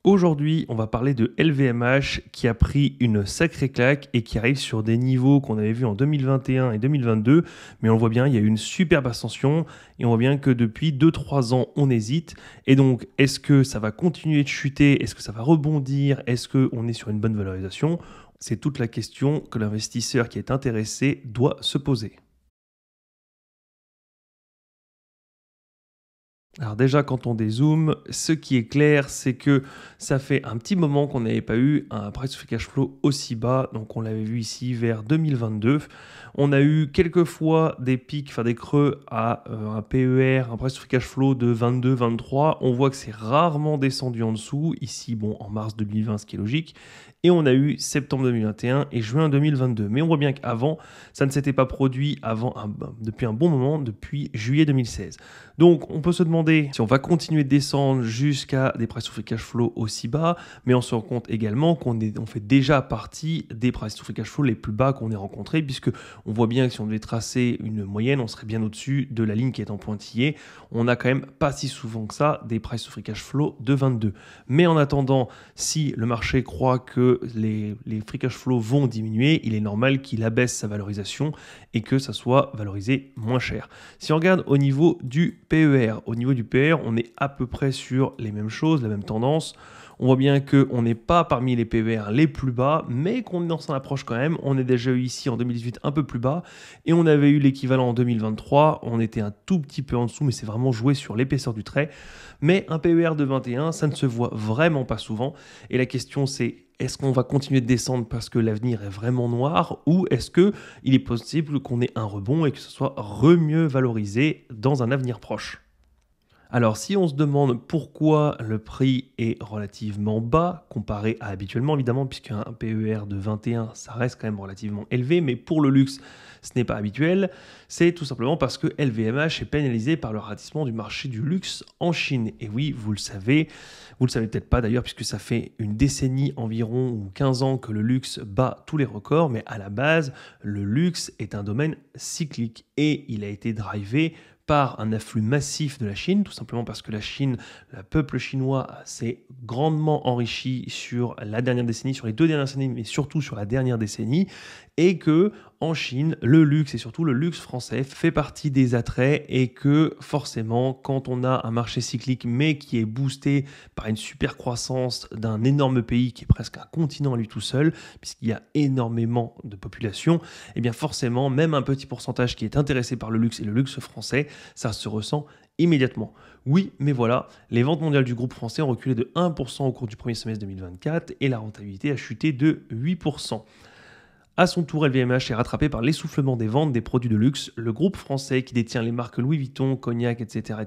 Aujourd'hui, on va parler de LVMH qui a pris une sacrée claque et qui arrive sur des niveaux qu'on avait vus en 2021 et 2022. Mais on voit bien, il y a eu une superbe ascension et on voit bien que depuis 2-3 ans, on hésite. Et donc, est-ce que ça va continuer de chuter? Est-ce que ça va rebondir? Est-ce qu'on est sur une bonne valorisation? C'est toute la question que l'investisseur qui est intéressé doit se poser. Alors déjà, quand on dézoome, ce qui est clair, c'est que ça fait un petit moment qu'on n'avait pas eu un price to free cash flow aussi bas. Donc on l'avait vu ici vers 2022. On a eu quelques fois des pics, enfin des creux à un PER, un price to free cash flow de 22, 23. On voit que c'est rarement descendu en dessous. Ici, bon, en mars 2020, ce qui est logique. Et on a eu septembre 2021 et juin 2022. Mais on voit bien qu'avant, ça ne s'était pas produit depuis un bon moment, depuis juillet 2016. Donc, on peut se demander si on va continuer de descendre jusqu'à des price to free cash flow aussi bas, mais on se rend compte également qu'on fait déjà partie des price to free cash flow les plus bas qu'on ait rencontrés, puisque on voit bien que si on devait tracer une moyenne, on serait bien au-dessus de la ligne qui est en pointillé. On n'a quand même pas si souvent que ça des price to free cash flow de 22. Mais en attendant, si le marché croit que les free cash flow vont diminuer, il est normal qu'il abaisse sa valorisation et que ça soit valorisé moins cher. Si on regarde au niveau du PER, on est à peu près sur les mêmes choses, la même tendance. On voit bien qu'on n'est pas parmi les PER les plus bas, mais qu'on s'en approche quand même. On est déjà eu ici en 2018 un peu plus bas, et on avait eu l'équivalent en 2023. On était un tout petit peu en dessous, mais c'est vraiment joué sur l'épaisseur du trait. Mais un PER de 21, ça ne se voit vraiment pas souvent. Et la question c'est, est-ce qu'on va continuer de descendre parce que l'avenir est vraiment noir, ou est-ce qu'il est possible qu'on ait un rebond et que ce soit mieux valorisé dans un avenir proche? Alors, si on se demande pourquoi le prix est relativement bas, comparé à habituellement, évidemment, puisqu'un PER de 21, ça reste quand même relativement élevé, mais pour le luxe, ce n'est pas habituel, c'est tout simplement parce que LVMH est pénalisé par le ratissement du marché du luxe en Chine. Et oui, vous le savez peut-être pas d'ailleurs, puisque ça fait une décennie environ, ou 15 ans que le luxe bat tous les records, mais à la base, le luxe est un domaine cyclique et il a été drivé par un afflux massif de la Chine, tout simplement parce que la Chine, le peuple chinois s'est grandement enrichi sur la dernière décennie, sur les 2 dernières décennies, mais surtout sur la dernière décennie, et que en Chine, le luxe et surtout le luxe français fait partie des attraits, et que forcément, quand on a un marché cyclique mais qui est boosté par une super croissance d'un énorme pays qui est presque un continent à lui tout seul, puisqu'il y a énormément de population, et bien forcément, même un petit pourcentage qui est intéressé par le luxe et le luxe français, ça se ressent immédiatement. Oui, mais voilà, les ventes mondiales du groupe français ont reculé de 1% au cours du premier semestre 2024 et la rentabilité a chuté de 8%. À son tour, LVMH est rattrapé par l'essoufflement des ventes des produits de luxe. Le groupe français, qui détient les marques Louis Vuitton, Cognac, etc.,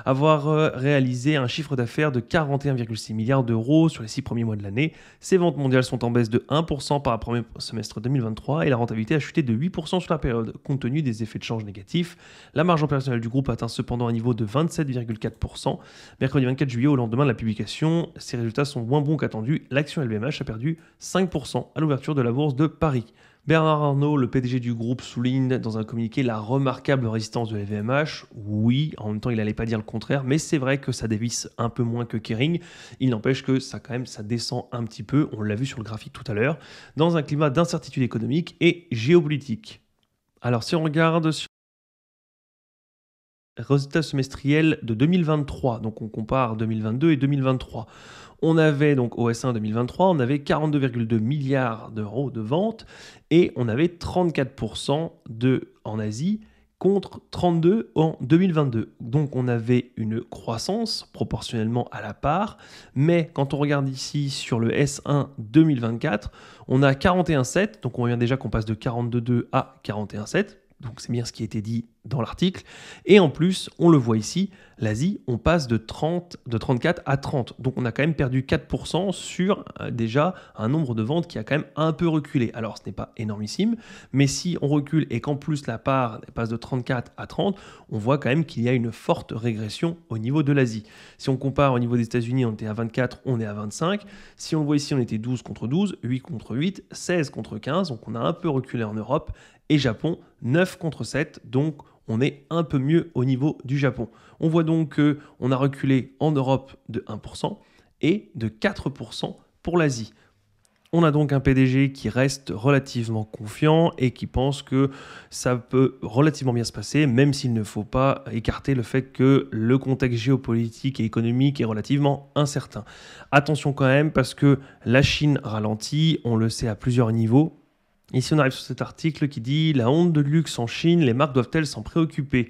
avoir réalisé un chiffre d'affaires de 41,6 milliards d'euros sur les 6 premiers mois de l'année. Ses ventes mondiales sont en baisse de 1% par rapport au premier semestre 2023 et la rentabilité a chuté de 8% sur la période. Compte tenu des effets de change négatifs, la marge opérationnelle du groupe atteint cependant un niveau de 27,4%. Mercredi 24 juillet, au lendemain de la publication, ces résultats sont moins bons qu'attendus. L'action LVMH a perdu 5% à l'ouverture de la bourse de Paris. Bernard Arnault, le PDG du groupe, souligne dans un communiqué la remarquable résistance de LVMH. Oui, en même temps, il n'allait pas dire le contraire, mais c'est vrai que ça dévisse un peu moins que Kering. Il n'empêche que ça descend un petit peu, on l'a vu sur le graphique tout à l'heure, dans un climat d'incertitude économique et géopolitique. Alors si on regarde sur résultats semestriels de 2023, donc on compare 2022 et 2023. On avait donc au S1 2023, on avait 42,2 milliards d'euros de ventes et on avait 34% en Asie contre 32 en 2022. Donc on avait une croissance proportionnellement à la part, mais quand on regarde ici sur le S1 2024, on a 41,7, donc on voit déjà qu'on passe de 42,2 à 41,7. Donc c'est bien ce qui a été dit dans l'article. Et en plus, on le voit ici, l'Asie, on passe de 34 à 30. Donc on a quand même perdu 4% sur déjà un nombre de ventes qui a quand même un peu reculé. Alors ce n'est pas énormissime, mais si on recule et qu'en plus la part passe de 34 à 30, on voit quand même qu'il y a une forte régression au niveau de l'Asie. Si on compare au niveau des États-Unis, on était à 24, on est à 25. Si on le voit ici, on était 12 contre 12, 8 contre 8, 16 contre 15. Donc on a un peu reculé en Europe. Et Japon, 9 contre 7, donc on est un peu mieux au niveau du Japon. On voit donc qu'on a reculé en Europe de 1%, et de 4% pour l'Asie. On a donc un PDG qui reste relativement confiant et qui pense que ça peut relativement bien se passer, même s'il ne faut pas écarter le fait que le contexte géopolitique et économique est relativement incertain. Attention quand même, parce que la Chine ralentit, on le sait à plusieurs niveaux. Ici, on arrive sur cet article qui dit « La honte de luxe en Chine, les marques doivent-elles s'en préoccuper ?»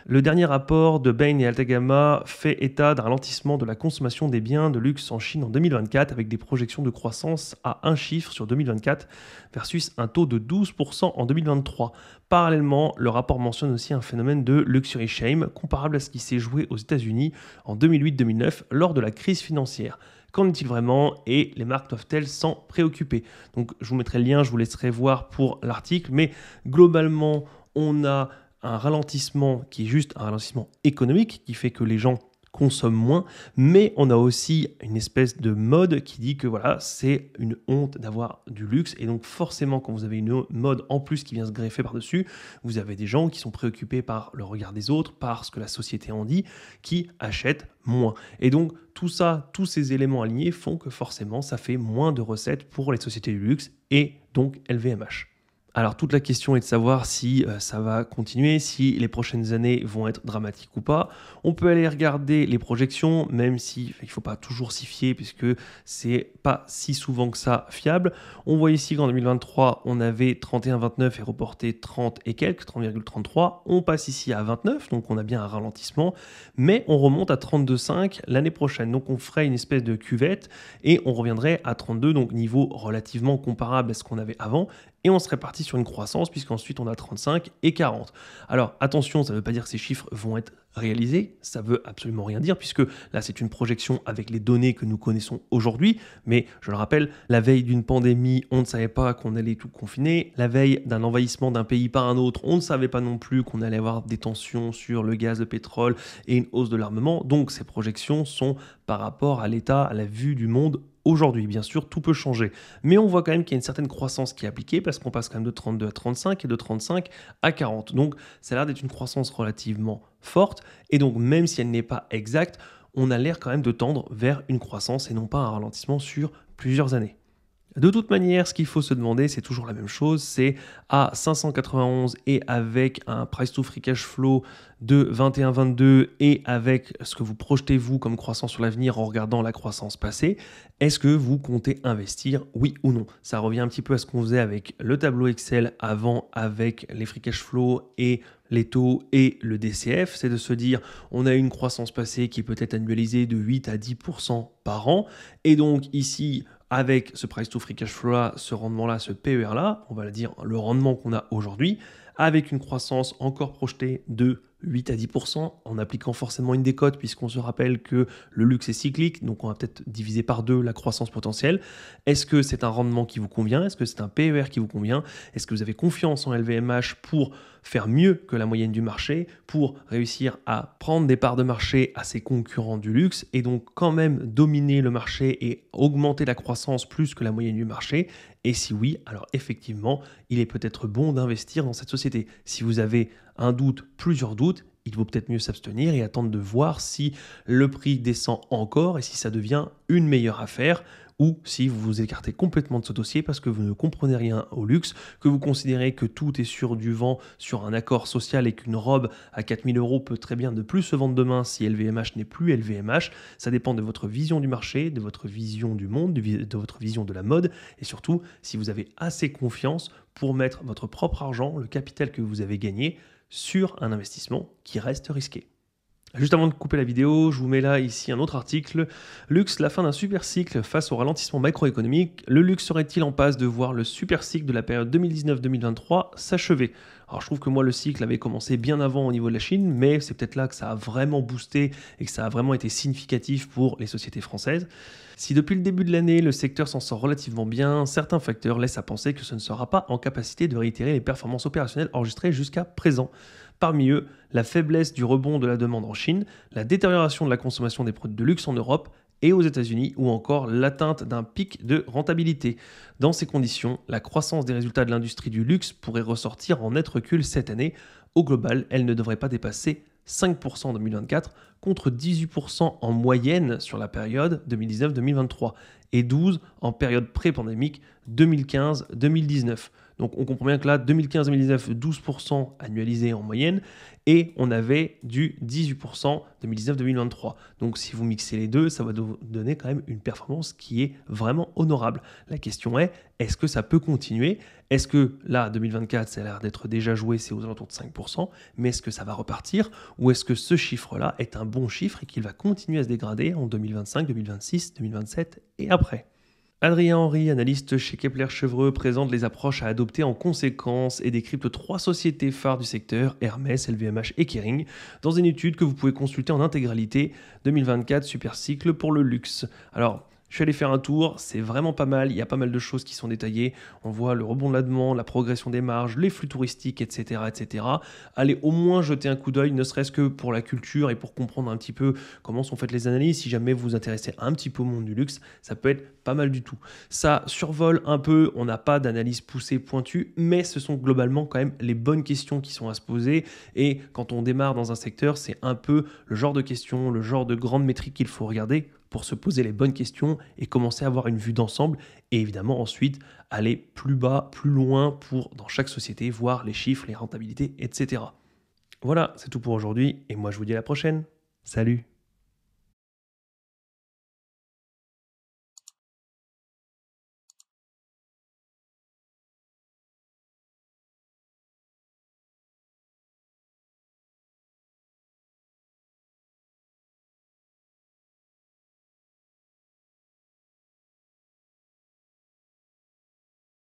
Le dernier rapport de Bain et Altagamma fait état d'un ralentissement de la consommation des biens de luxe en Chine en 2024 avec des projections de croissance à un chiffre sur 2024 versus un taux de 12% en 2023. Parallèlement, le rapport mentionne aussi un phénomène de luxury shame comparable à ce qui s'est joué aux États-Unis en 2008-2009 lors de la crise financière. Qu'en est-il vraiment et les marques doivent-elles s'en préoccuper? Donc je vous mettrai le lien, je vous laisserai voir pour l'article, mais globalement, on a un ralentissement qui est juste un ralentissement économique qui fait que les gens consomment moins, mais on a aussi une espèce de mode qui dit que voilà, c'est une honte d'avoir du luxe et donc forcément quand vous avez une mode en plus qui vient se greffer par-dessus, vous avez des gens qui sont préoccupés par le regard des autres, par ce que la société en dit, qui achètent moins. Et donc tout ça, tous ces éléments alignés font que forcément ça fait moins de recettes pour les sociétés du luxe et donc LVMH. Alors toute la question est de savoir si ça va continuer, si les prochaines années vont être dramatiques ou pas. On peut aller regarder les projections, même si il ne faut pas toujours s'y fier puisque c'est pas si souvent que ça fiable. On voit ici qu'en 2023, on avait 31,29 et reporté 30 et quelques, 30,33. On passe ici à 29, donc on a bien un ralentissement, mais on remonte à 32,5 l'année prochaine. Donc on ferait une espèce de cuvette et on reviendrait à 32, donc niveau relativement comparable à ce qu'on avait avant. Et on serait parti sur une croissance puisqu'ensuite on a 35 et 40. Alors attention, ça ne veut pas dire que ces chiffres vont être réalisés, ça veut absolument rien dire puisque là c'est une projection avec les données que nous connaissons aujourd'hui, mais je le rappelle, la veille d'une pandémie, on ne savait pas qu'on allait tout confiner, la veille d'un envahissement d'un pays par un autre, on ne savait pas non plus qu'on allait avoir des tensions sur le gaz, le pétrole et une hausse de l'armement, donc ces projections sont par rapport à l'état, à la vue du monde aujourd'hui. Bien sûr, tout peut changer. Mais on voit quand même qu'il y a une certaine croissance qui est appliquée parce qu'on passe quand même de 32 à 35 et de 35 à 40. Donc, ça a l'air d'être une croissance relativement forte. Et donc, même si elle n'est pas exacte, on a l'air quand même de tendre vers une croissance et non pas un ralentissement sur plusieurs années. De toute manière, ce qu'il faut se demander, c'est toujours la même chose, c'est à 591 et avec un price to free cash flow de 21-22 et avec ce que vous projetez vous comme croissance sur l'avenir en regardant la croissance passée, est-ce que vous comptez investir, oui ou non? Ça revient un petit peu à ce qu'on faisait avec le tableau Excel avant avec les free cash flow et les taux et le DCF, c'est de se dire on a une croissance passée qui peut être annualisée de 8 à 10% par an et donc ici avec ce price to free cash flow là, ce rendement là, ce PER là, on va dire le rendement qu'on a aujourd'hui, avec une croissance encore projetée de 8 à 10%, en appliquant forcément une décote, puisqu'on se rappelle que le luxe est cyclique, donc on va peut-être diviser par deux la croissance potentielle. Est-ce que c'est un rendement qui vous convient? Est-ce que c'est un PER qui vous convient? Est-ce que vous avez confiance en LVMH pour faire mieux que la moyenne du marché, pour réussir à prendre des parts de marché à ses concurrents du luxe, et donc quand même dominer le marché et augmenter la croissance plus que la moyenne du marché? Et si oui, alors effectivement, il est peut-être bon d'investir dans cette société. Si vous avez un doute, plusieurs doutes, il vaut peut-être mieux s'abstenir et attendre de voir si le prix descend encore et si ça devient une meilleure affaire ou si vous vous écartez complètement de ce dossier parce que vous ne comprenez rien au luxe, que vous considérez que tout est sur du vent, sur un accord social et qu'une robe à 4 000 € peut très bien ne plus se vendre demain si LVMH n'est plus LVMH. Ça dépend de votre vision du marché, de votre vision du monde, de votre vision de la mode et surtout si vous avez assez confiance pour mettre votre propre argent, le capital que vous avez gagné, sur un investissement qui reste risqué. Juste avant de couper la vidéo, je vous mets là ici un autre article. Luxe, la fin d'un super cycle face au ralentissement macroéconomique. Le luxe serait-il en passe de voir le super cycle de la période 2019-2023 s'achever? Alors je trouve que moi le cycle avait commencé bien avant au niveau de la Chine, mais c'est peut-être là que ça a vraiment boosté et que ça a vraiment été significatif pour les sociétés françaises. Si depuis le début de l'année, le secteur s'en sort relativement bien, certains facteurs laissent à penser que ce ne sera pas en capacité de réitérer les performances opérationnelles enregistrées jusqu'à présent. Parmi eux, la faiblesse du rebond de la demande en Chine, la détérioration de la consommation des produits de luxe en Europe et aux États-Unis, ou encore l'atteinte d'un pic de rentabilité. Dans ces conditions, la croissance des résultats de l'industrie du luxe pourrait ressortir en net recul cette année. Au global, elle ne devrait pas dépasser 5% en 2024 contre 18% en moyenne sur la période 2019-2023 et 12% en période pré-pandémique 2015-2019. Donc on comprend bien que là, 2015-2019, 12% annualisé en moyenne, et on avait du 18% 2019-2023. Donc si vous mixez les deux, ça va vous donner quand même une performance qui est vraiment honorable. La question est-ce que ça peut continuer? Est-ce que là, 2024, ça a l'air d'être déjà joué, c'est aux alentours de 5%, mais est-ce que ça va repartir? Ou est-ce que ce chiffre-là est un bon chiffre et qu'il va continuer à se dégrader en 2025, 2026, 2027 et après? Adrien Henry, analyste chez Kepler Chevreux, présente les approches à adopter en conséquence et décrypte 3 sociétés phares du secteur, Hermès, LVMH et Kering, dans une étude que vous pouvez consulter en intégralité, 2024 Super Cycle pour le luxe. Alors, je suis allé faire un tour, c'est vraiment pas mal, il y a pas mal de choses qui sont détaillées, on voit le rebond de la demande, la progression des marges, les flux touristiques, etc. etc. Allez au moins jeter un coup d'œil, ne serait-ce que pour la culture et pour comprendre un petit peu comment sont faites les analyses, si jamais vous vous intéressez un petit peu au monde du luxe, ça peut être pas mal du tout. Ça survole un peu, on n'a pas d'analyse poussée pointue, mais ce sont globalement quand même les bonnes questions qui sont à se poser, et quand on démarre dans un secteur, c'est un peu le genre de questions, le genre de grandes métriques qu'il faut regarder pour se poser les bonnes questions et commencer à avoir une vue d'ensemble et évidemment ensuite aller plus bas, plus loin pour dans chaque société voir les chiffres, les rentabilités, etc. Voilà, c'est tout pour aujourd'hui et moi je vous dis à la prochaine. Salut!